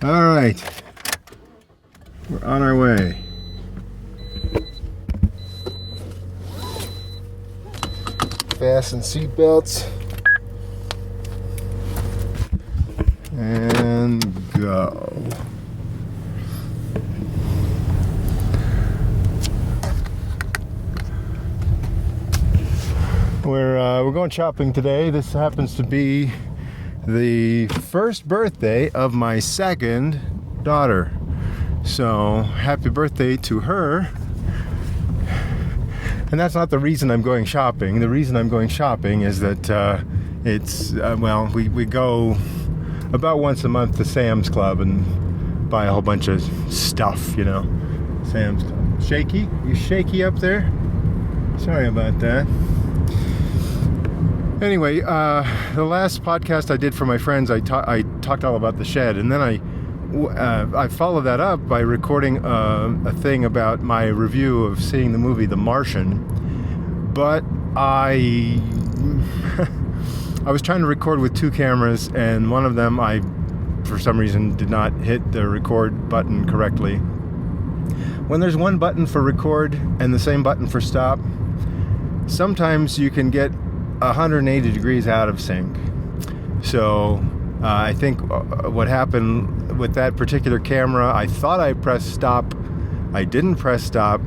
All right, we're on our way. Fasten seatbelts and go. We're going shopping today. This happens to be the first birthday of my second daughter. So happy birthday to her. And that's not the reason I'm going shopping. The reason I'm going shopping is that we go about once a month to Sam's Club and buy a whole bunch of stuff, you know. Sam's Club. Shaky? You shaky up there? Sorry about that. Anyway, the last podcast I did for my friends, I talked all about the shed, and then I followed that up by recording a thing about my review of seeing the movie The Martian. But I was trying to record with two cameras, and one of them I, for some reason, did not hit the record button correctly. When there's one button for record and the same button for stop, sometimes you can get 180 degrees out of sync. So I think what happened with that particular camera, I thought I pressed stop. I didn't press stop.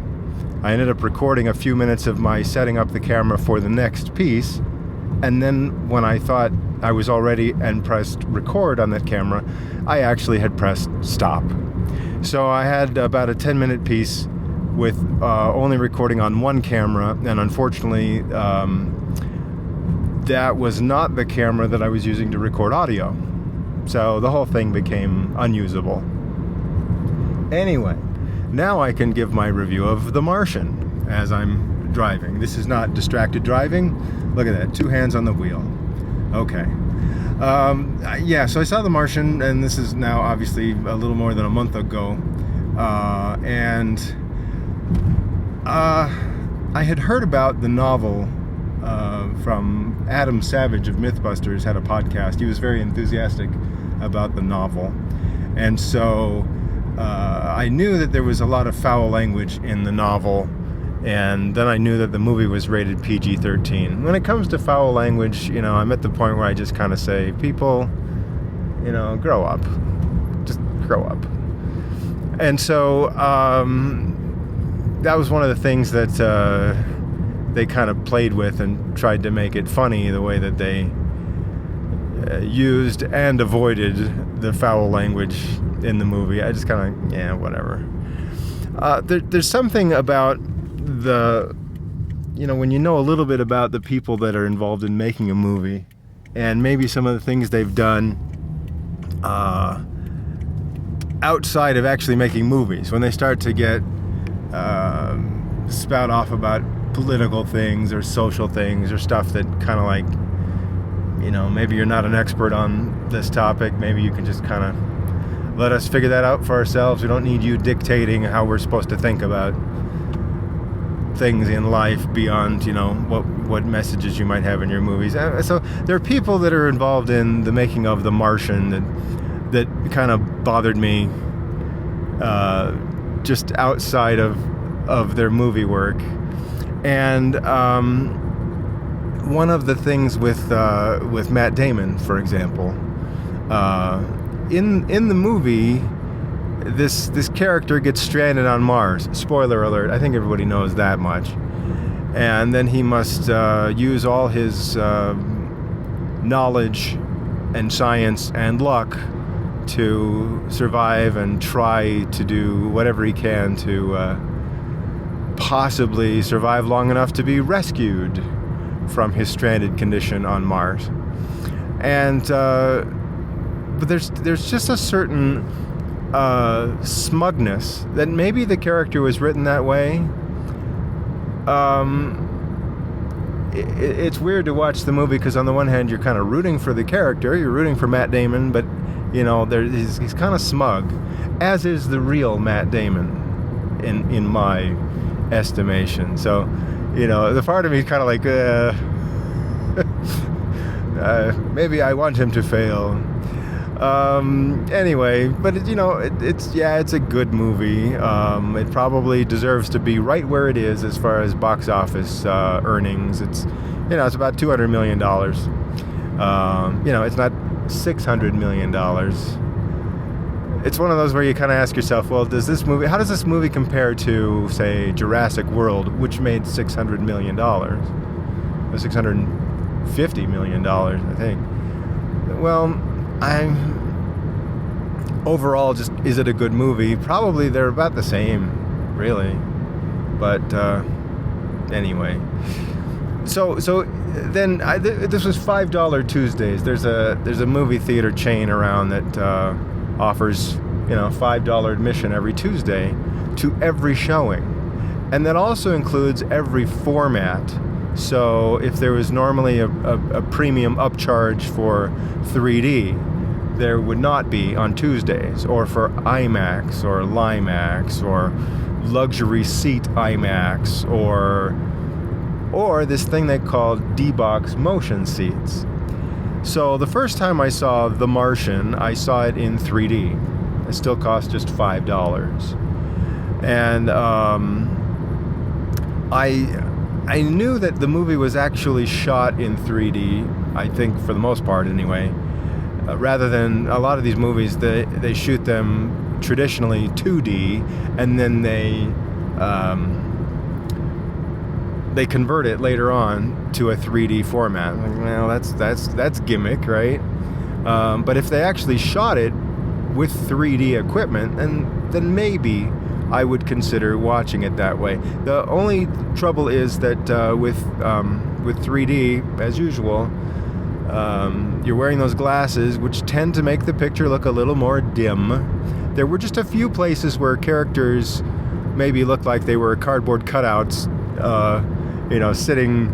I ended up recording a few minutes of my setting up the camera for the next piece. And then when I thought I was all ready and pressed record on that camera, I actually had pressed stop. So I had about a 10-minute piece with only recording on one camera, and unfortunately that was not the camera that I was using to record audio. So the whole thing became unusable. Anyway, now I can give my review of The Martian as I'm driving. This is not distracted driving. Look at that, 2 hands on the wheel. Okay. So I saw The Martian, and this is now obviously a little more than a month ago. I had heard about the novel from Adam Savage of Mythbusters, had a podcast. He was very enthusiastic about the novel. And so I knew that there was a lot of foul language in the novel, and then I knew that the movie was rated PG-13. When it comes to foul language, you know, I'm at the point where I just kind of say, people, you know, grow up. Just grow up. And so that was one of the things that they kind of played with and tried to make it funny, the way that they used and avoided the foul language in the movie. I just kind of, whatever. There's something about when you know a little bit about the people that are involved in making a movie, and maybe some of the things they've done outside of actually making movies, when they start to get spout off about political things or social things or stuff that kind of like, you know, maybe you're not an expert on this topic, maybe you can just kind of let us figure that out for ourselves. We don't need you dictating how we're supposed to think about things in life beyond, you know, what messages you might have in your movies. So there are people that are involved in the making of The Martian that kind of bothered me just outside of their movie work. And one of the things with Matt Damon, for example, in the movie, this character gets stranded on Mars. Spoiler alert, I think everybody knows that much. And then he must use all his knowledge and science and luck to survive and try to do whatever he can to possibly survive long enough to be rescued from his stranded condition on Mars. And but there's just a certain smugness that maybe the character was written that way. It's weird to watch the movie because on the one hand you're kind of rooting for the character, you're rooting for Matt Damon, but you know he's kind of smug, as is the real Matt Damon in my estimation. So, you know, the part of me is kind of like, maybe I want him to fail. Anyway, but it's a good movie. It probably deserves to be right where it is as far as box office earnings. It's about $200 million. It's not $600 million. It's one of those where you kind of ask yourself, well, how does this movie compare to, say, Jurassic World, which made $600 million? Or $650 million, I think. Well, overall, just, is it a good movie? Probably they're about the same, really. But anyway. So then this was $5 Tuesdays. There's a movie theater chain around that offers $5 admission every Tuesday to every showing, and that also includes every format. So if there was normally a premium upcharge for 3D, there would not be on Tuesdays, or for IMAX or LIMAX or luxury seat IMAX or this thing they called D-Box motion seats. So the first time I saw The Martian, I saw it in 3D. It still cost just $5. And I knew that the movie was actually shot in 3D, I think for the most part anyway, rather than a lot of these movies, they shoot them traditionally 2D, and then they convert it later on to a 3D format. Well, that's gimmick, right? But if they actually shot it with 3D equipment, then maybe I would consider watching it that way. The only trouble is that with 3D, as usual, you're wearing those glasses, which tend to make the picture look a little more dim. There were just a few places where characters maybe looked like they were cardboard cutouts, sitting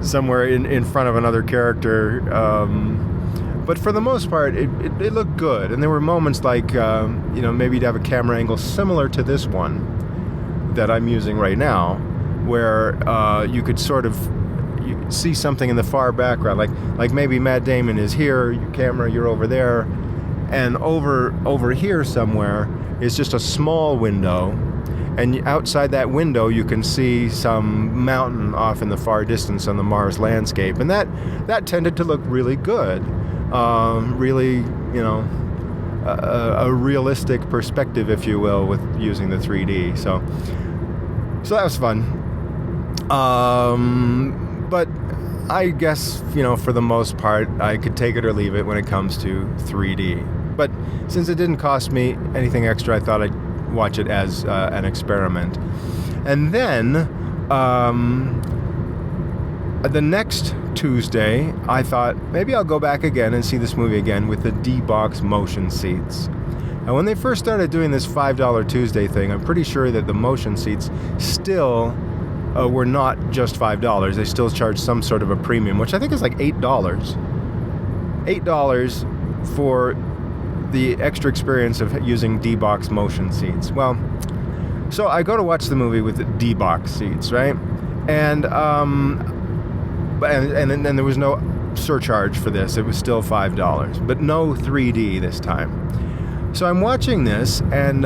somewhere in front of another character. But for the most part, it looked good. And there were moments like, maybe to have a camera angle similar to this one that I'm using right now, where you could sort of see something in the far background. Like maybe Matt Damon is here, your camera, you're over there. And over here somewhere is just a small window. And outside that window, you can see some mountain off in the far distance on the Mars landscape. And that tended to look really good. Really, a realistic perspective, if you will, with using the 3D. So that was fun. But I guess, for the most part, I could take it or leave it when it comes to 3D. But since it didn't cost me anything extra, I thought I'd watch it as an experiment. And then the next Tuesday, I thought maybe I'll go back again and see this movie again with the D-Box motion seats. And when they first started doing this $5 Tuesday thing, I'm pretty sure that the motion seats still were not just $5. They still charged some sort of a premium, which I think is like $8. $8 for the extra experience of using D-Box motion seats. Well, so I go to watch the movie with the D-Box seats, right? And then there was no surcharge for this. It was still $5, but no 3D this time. So I'm watching this, and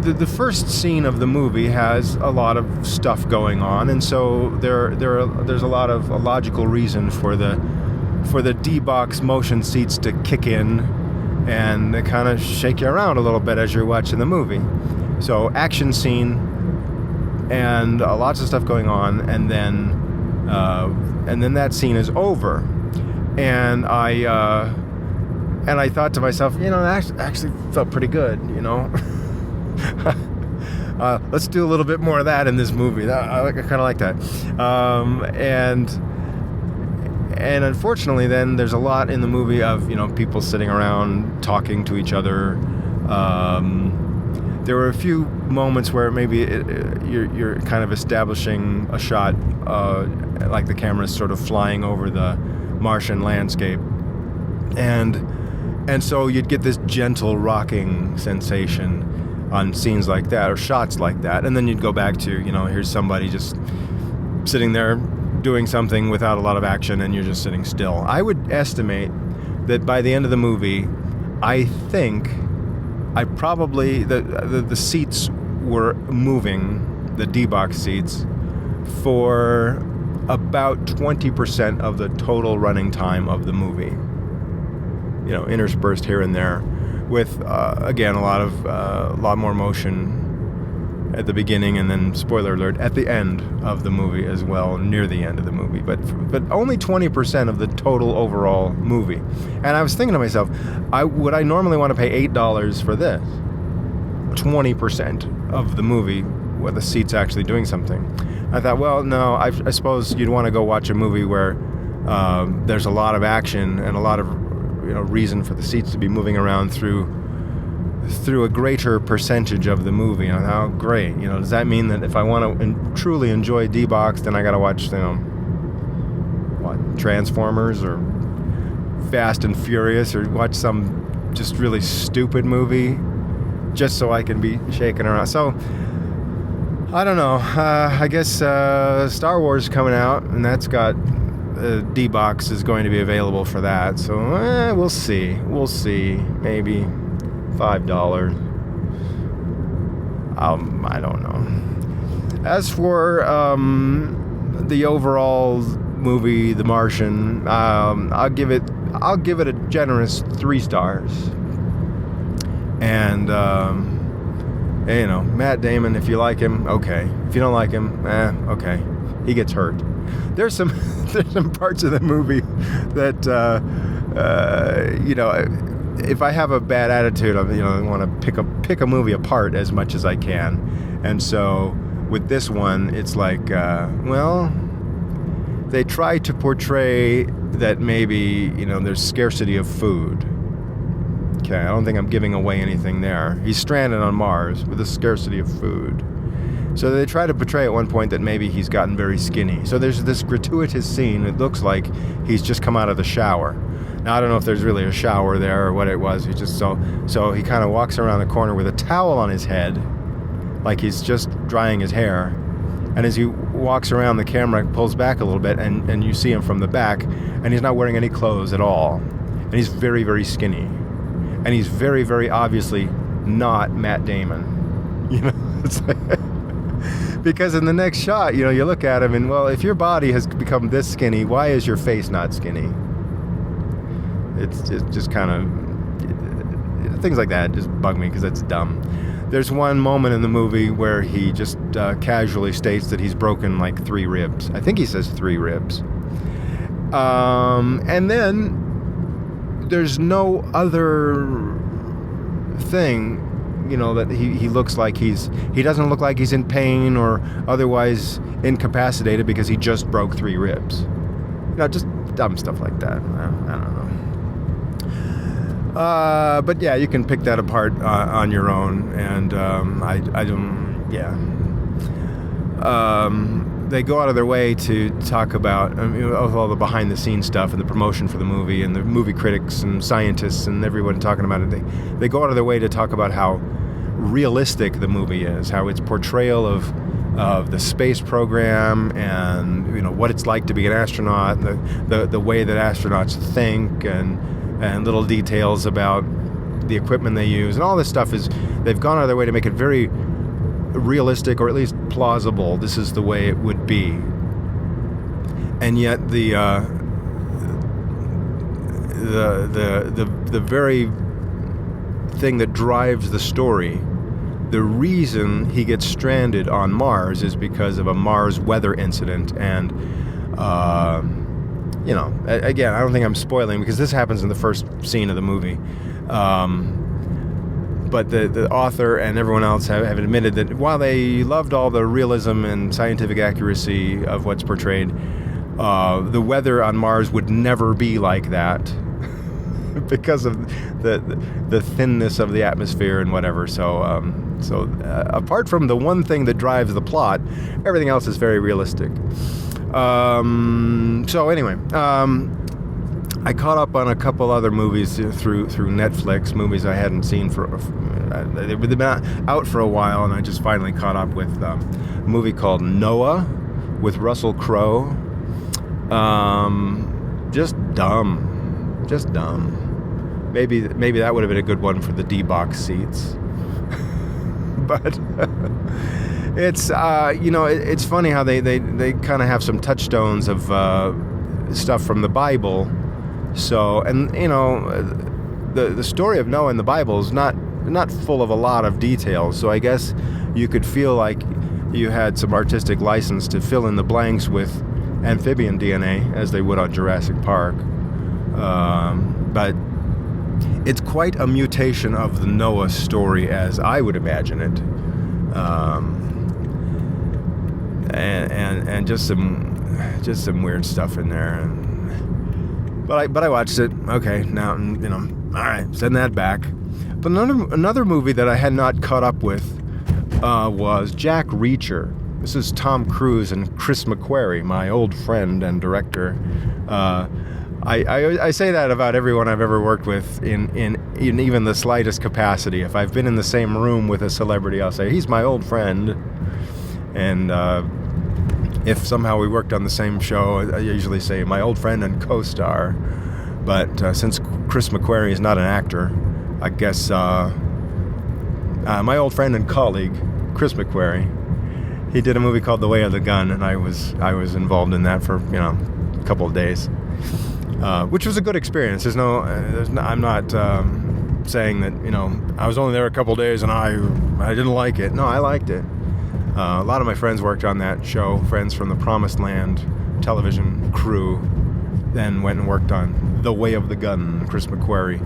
the first scene of the movie has a lot of stuff going on, and so there's a logical reason for the D-Box motion seats to kick in and they kind of shake you around a little bit as you're watching the movie. So action scene and lots of stuff going on, and then that scene is over, and I thought to myself, that actually felt pretty good, let's do a little bit more of that in this movie. I kind of like that. And unfortunately, then there's a lot in the movie of people sitting around talking to each other. There were a few moments where maybe you're kind of establishing a shot, like the camera's sort of flying over the Martian landscape, and so you'd get this gentle rocking sensation on scenes like that or shots like that, and then you'd go back to here's somebody just sitting there doing something without a lot of action and you're just sitting still. I would estimate that by the end of the movie, I think the seats were moving, the D-box seats, for about 20% of the total running time of the movie. You know, interspersed here and there with, again, a lot more motion at the beginning, and then, spoiler alert, at the end of the movie as well, near the end of the movie, but only 20% of the total overall movie. And I was thinking to myself, would I normally want to pay $8 for this? 20% of the movie where the seat's actually doing something. I thought, well, no, I suppose you'd want to go watch a movie where there's a lot of action and a lot of reason for the seats to be moving around through a greater percentage of the movie. And how great, does that mean that if I want to truly enjoy D-Box, then I got to watch, Transformers or Fast and Furious, or watch some just really stupid movie just so I can be shaking around? So, I don't know. I guess Star Wars coming out, and that's got D-Box is going to be available for that. So, we'll see. We'll see. Maybe $5. I don't know. As for the overall movie, The Martian, I'll give it a generous 3 stars. And Matt Damon, if you like him, okay. If you don't like him, okay. He gets hurt. There's some parts of the movie that if I have a bad attitude, I want to pick a movie apart as much as I can. And so with this one, it's like, they try to portray that maybe, there's scarcity of food. Okay, I don't think I'm giving away anything there. He's stranded on Mars with a scarcity of food. So they try to portray at one point that maybe he's gotten very skinny. So there's this gratuitous scene. It looks like he's just come out of the shower. Now, I don't know if there's really a shower there or what it was. He just so he kind of walks around the corner with a towel on his head, like he's just drying his hair. And as he walks around, the camera pulls back a little bit, and you see him from the back, and he's not wearing any clothes at all. And he's very, very skinny. And he's very, very obviously not Matt Damon. It's like, because in the next shot, you look at him and, well, if your body has become this skinny, why is your face not skinny? It's just kind of, things like that just bug me because it's dumb. There's one moment in the movie where he just casually states that he's broken like 3 ribs. I think he says 3 ribs. And then there's no other thing, that he looks like he doesn't look like he's in pain or otherwise incapacitated because he just broke 3 ribs. Just dumb stuff like that. I don't know. But yeah, you can pick that apart on your own, and I don't. Yeah. They go out of their way to talk about all the behind-the-scenes stuff and the promotion for the movie, and the movie critics and scientists and everyone talking about it. They go out of their way to talk about how realistic the movie is, how its portrayal of the space program and what it's like to be an astronaut, the way that astronauts think, and little details about the equipment they use, and all this stuff they've gone out of their way to make it very realistic, or at least plausible. This is the way it would be. And yet the very thing that drives the story, the reason he gets stranded on Mars is because of a Mars weather incident. And again, I don't think I'm spoiling because this happens in the first scene of the movie. But the author and everyone else have admitted that while they loved all the realism and scientific accuracy of what's portrayed, the weather on Mars would never be like that because of the thinness of the atmosphere and whatever. So apart from the one thing that drives the plot, everything else is very realistic. So anyway, I caught up on a couple other movies through Netflix, movies I hadn't seen they've been out for a while, and I just finally caught up with a movie called Noah with Russell Crowe. Just dumb. Just dumb. Maybe that would have been a good one for the D-box seats. But it's it's funny how they kind of have some touchstones of stuff from the Bible. So, and the story of Noah in the Bible is not full of a lot of details. So I guess you could feel like you had some artistic license to fill in the blanks with amphibian DNA, as they would on Jurassic Park. But it's quite a mutation of the Noah story as I would imagine it. And just some weird stuff in there. But I watched it. Okay, now all right, send that back. But another movie that I had not caught up with was Jack Reacher. This is Tom Cruise and Chris McQuarrie, my old friend and director. I say that about everyone I've ever worked with in even the slightest capacity. If I've been in the same room with a celebrity, I'll say, he's my old friend. And if somehow we worked on the same show, I usually say my old friend and co-star. But since Chris McQuarrie is not an actor, I guess my old friend and colleague, Chris McQuarrie, he did a movie called The Way of the Gun, and I was involved in that for a couple of days, which was a good experience. I'm not saying that I was only there a couple of days and I didn't like it. No, I liked it. A lot of my friends worked on that show. Friends from the Promised Land television crew then went and worked on The Way of the Gun, Chris McQuarrie,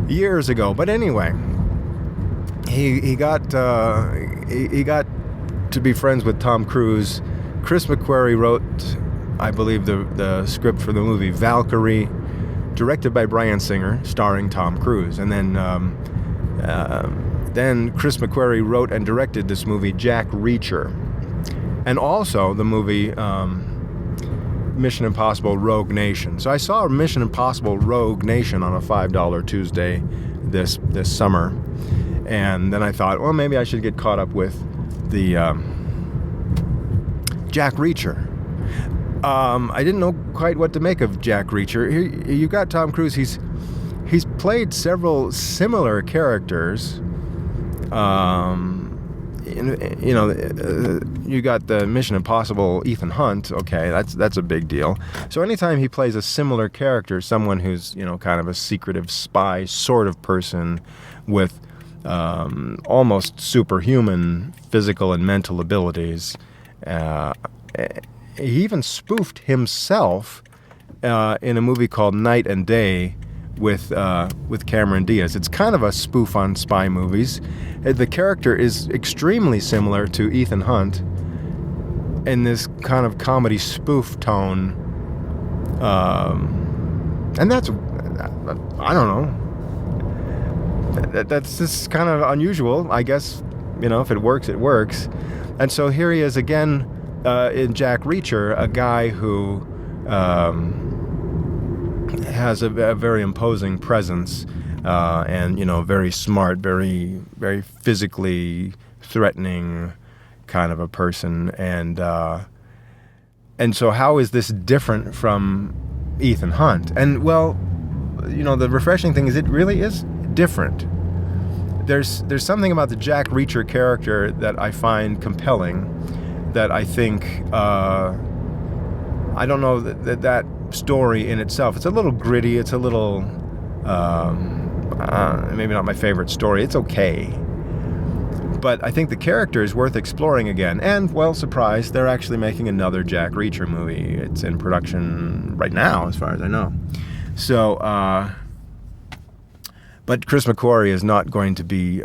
years ago. But anyway, he got to be friends with Tom Cruise. Chris McQuarrie wrote, I believe, the script for the movie Valkyrie, directed by Bryan Singer, starring Tom Cruise. And then Chris McQuarrie wrote and directed this movie Jack Reacher, and also the movie Mission Impossible Rogue Nation. So I saw Mission Impossible Rogue Nation on a $5 Tuesday this summer, and then I thought, well, maybe I should get caught up with the Jack Reacher. I didn't know quite what to make of Jack Reacher. Here you got Tom Cruise. He's played several similar characters. You got the Mission Impossible Ethan Hunt. Okay, that's a big deal. So anytime he plays a similar character, someone who's kind of a secretive spy sort of person with almost superhuman physical and mental abilities, he even spoofed himself in a movie called Night and Day with Cameron Diaz. It's kind of a spoof on spy movies. The character is extremely similar to Ethan Hunt in this kind of comedy spoof tone, and that's, I don't know, that's just kind of unusual. I guess if it works, it works. And so here he is again in Jack Reacher, a guy who has a very imposing presence, and very smart, very very physically threatening kind of a person, and so how is this different from Ethan Hunt? And well, the refreshing thing is it really is different. There's something about the Jack Reacher character that I find compelling, that I think I don't know that story in itself. It's a little gritty. It's a little maybe not my favorite story. It's okay, but I think the character is worth exploring again. And well, surprise, they're actually making another Jack Reacher movie. It's in production right now, as far as I know. So, but Chris McQuarrie is not going to be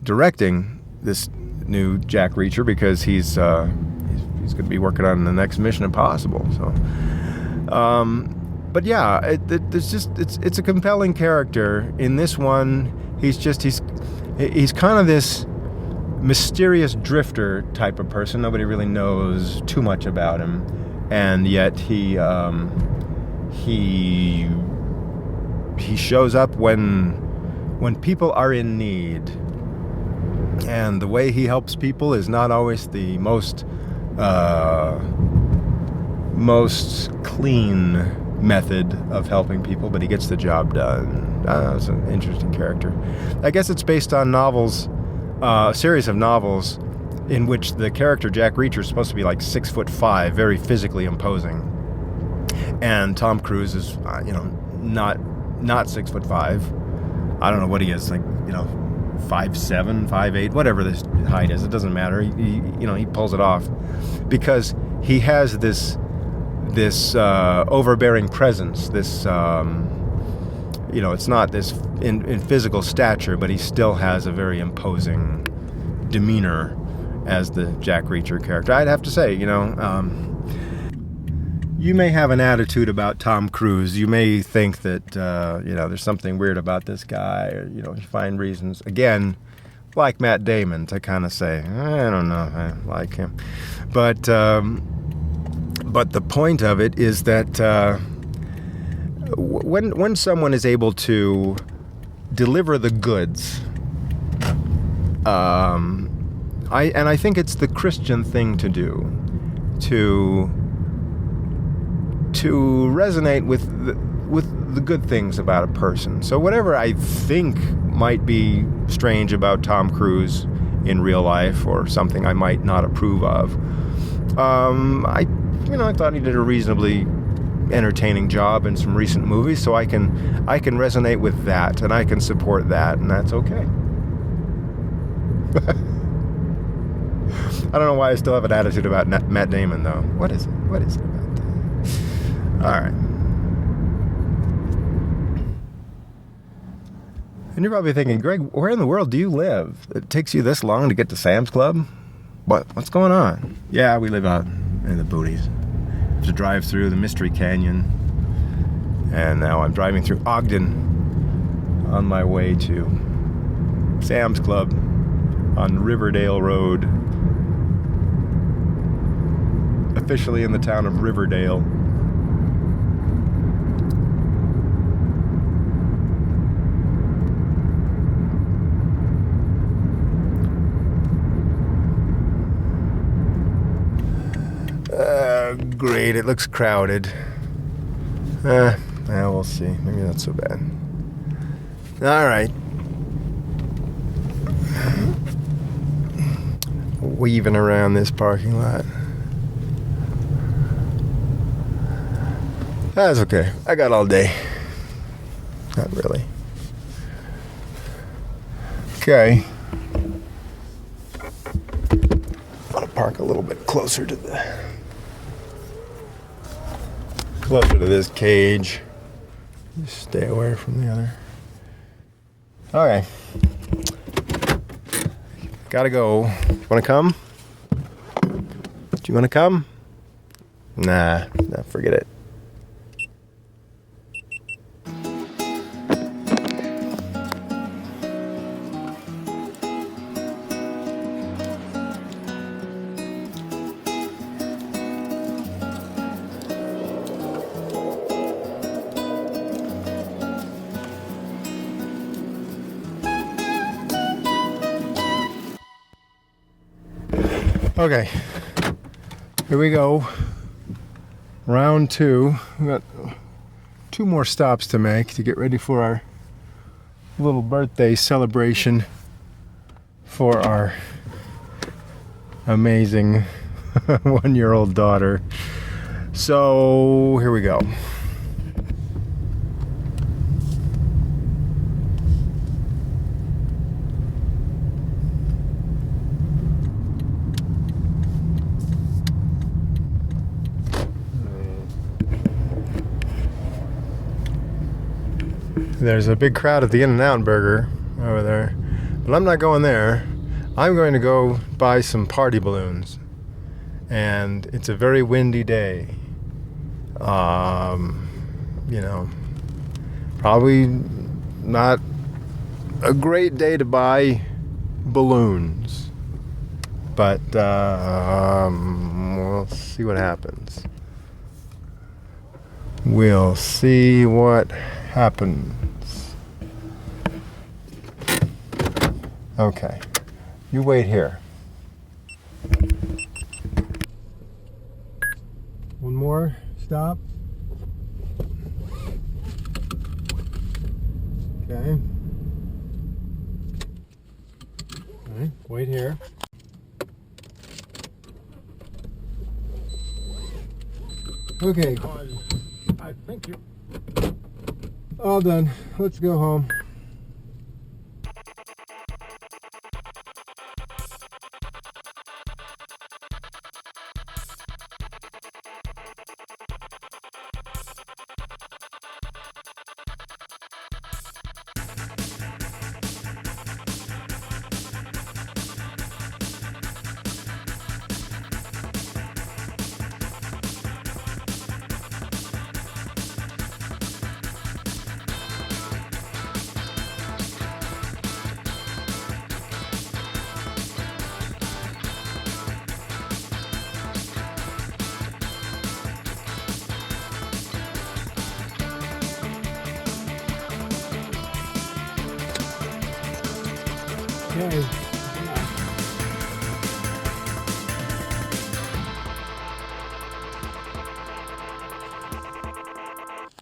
directing this new Jack Reacher because he's going to be working on the next Mission Impossible. So, but yeah, it's a compelling character. In this one, he's kind of this mysterious drifter type of person. Nobody really knows too much about him, and yet he shows up when people are in need, and the way he helps people is not always the most most clean method of helping people, but he gets the job done. It's an interesting character. I guess it's based on novels, a series of novels in which the character Jack Reacher is supposed to be like 6'5", very physically imposing, and Tom Cruise is, not 6'5". I don't know what he is, like 5'7", 5'8", whatever this height is. It doesn't matter. He pulls it off because he has this overbearing presence. This it's not this in physical stature, but he still has a very imposing demeanor as the Jack Reacher character. I'd have to say, you may have an attitude about Tom Cruise. You may think that, there's something weird about this guy, or, you find reasons, again, like Matt Damon, to kind of say, I don't know, I like him. But the point of it is that when someone is able to deliver the goods, I think it's the Christian thing to do, to resonate with the good things about a person. So whatever I think might be strange about Tom Cruise in real life, or something I might not approve of, I thought he did a reasonably entertaining job in some recent movies, so I can resonate with that, and I can support that, and that's okay. I don't know why I still have an attitude about Matt Damon, though. What is it about that? All right. And you're probably thinking, Greg, where in the world do you live? It takes you this long to get to Sam's Club? What's going on? Yeah, we live out in the Booties. To drive through the Mystery Canyon, and now I'm driving through Ogden on my way to Sam's Club on Riverdale Road, officially in the town of Riverdale. Great, it looks crowded. We'll see. Maybe not so bad. All right. Weaving around this parking lot. That's okay. I got all day. Not really. Okay. I want to park a little bit closer to this cage. Just stay away from the other. Okay. Gotta go. Want to come? Do you want to come? Nah, forget it. Okay, here we go. Round 2. We got 2 more stops to make to get ready for our little birthday celebration for our amazing 1-year-old daughter. So here we go. There's a big crowd at the In-N-Out Burger over there, but I'm not going there. I'm going to go buy some party balloons, and it's a very windy day. Probably not a great day to buy balloons, but we'll see what happens. We'll see what happens. Okay, you wait here. One more. Stop. Okay. All right, wait here. Okay, I think you're all done. Let's go home. Okay.